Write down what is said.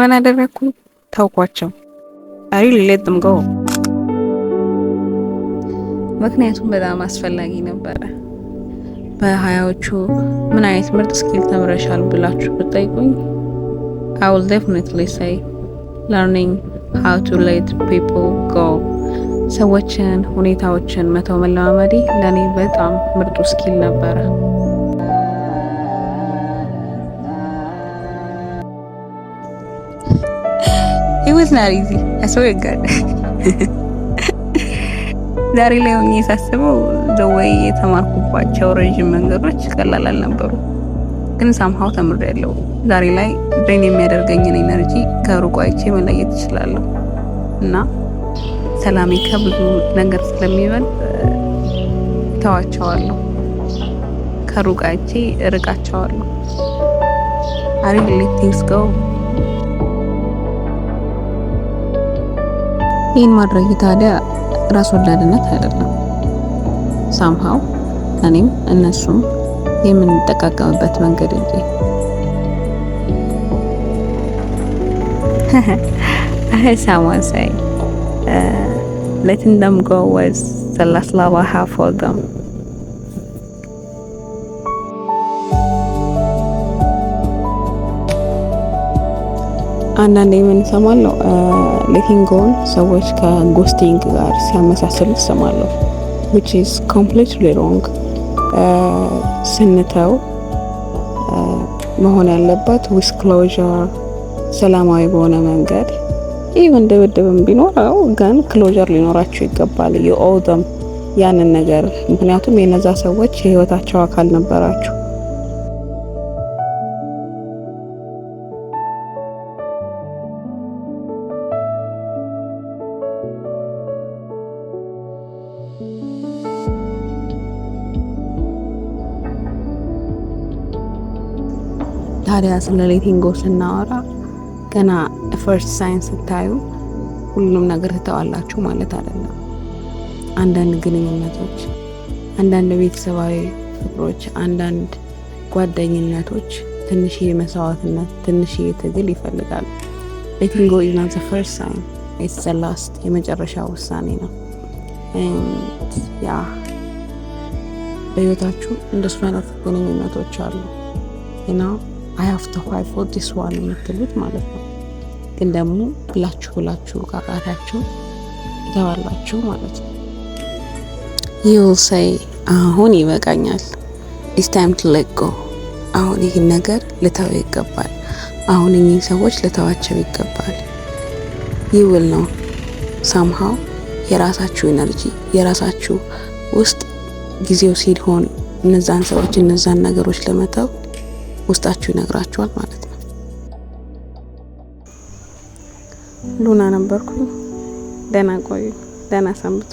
ምን አደረኩ? ታውቋቸው። አይ let them go። ምክንያቱም በጣም አስፈላጊ ነበረ። በሀያዎቹ ምን አይነት ምርጥ ስኪል ተምረሻል ብላችሁ ብትጠይቁኝ I will definitely say learning how to let people go። ሰዎችን፣ ሁኔታዎችን መተው መለማመዴ ለኔ በጣም ምርጡ ስኪል ነበረ። It was not easy. I swear to God. ዛሬ ላይ ሆኜ ሳስበው ዘወይ የተማርኩባቸው ረጅም መንገዶች ቀላል አልነበሩ፣ ግን ሳምሃው ተምሬያለሁ። ዛሬ ላይ ድሬን የሚያደርገኝን ኤነርጂ ከሩቅ አይቼ መለየት እችላለሁ እና ሰላሜ ከብዙ ነገር ስለሚበልጥ ተዋቸዋለሁ፣ ከሩቅ አይቼ እርቃቸዋለሁ። I really let things go። ይህን ማድረግ ታዲያ ራስ ወዳድነት አይደለም። ሳምሃው እኔም እነሱም የምንጠቃቀምበት መንገድ እንጂ። I heard someone say letting them go was the last love I have for them። አንዳንዴ ምን ሰማለው ሌቲንግ ጎን ሰዎች ከጎስቲንግ ጋር ሲያመሳስሉ ሰማለው which is completely wrong። ስንተው መሆን ያለበት with closure፣ ሰላማዊ በሆነ መንገድ even ድብድብም ቢኖረው ግን closure ሊኖራቸው ይገባል። you owe them ያንን ነገር፣ ምክንያቱም የነዛ ሰዎች የህይወታቸው አካል ነበራችሁ። ታዲያ ስለ ሌቲንግ ጎ ስናወራ ገና ፈርስት ሳይንስ ስታዩ ሁሉም ነገር ትተዋላችሁ ማለት አይደለም። አንዳንድ ግንኙነቶች፣ አንዳንድ ቤተሰባዊ ፍቅሮች፣ አንዳንድ ጓደኝነቶች ትንሽዬ መስዋዕትነት፣ ትንሽዬ ትግል ይፈልጋሉ። ሌቲንግ ጎ is not the first sign, it's the last፣ የመጨረሻ ውሳኔ ነው። ያ በህይወታችሁ እንደሱ አይነት ግንኙነቶች አሉ እና I have to fight for this one የምትሉት ማለት ነው። ግን ደግሞ ብላችሁ ካቃታችሁ ተዋላችሁ ማለት ነው። you will say አሁን ይበቃኛል፣ it's time to let go። አሁን ይህን ነገር ልተው ይገባል፣ አሁን እኚህ ሰዎች ልተዋቸው ይገባል። you will know somehow የራሳችሁ ኤነርጂ የራሳችሁ ውስጥ ጊዜው ሲሆን እነዛን ሰዎች እነዛን ነገሮች ለመተው ውስጣችሁ ይነግራችኋል ማለት ነው። ሉና ነበርኩ። ደህና ቆዩ፣ ደህና ሰንብቱ።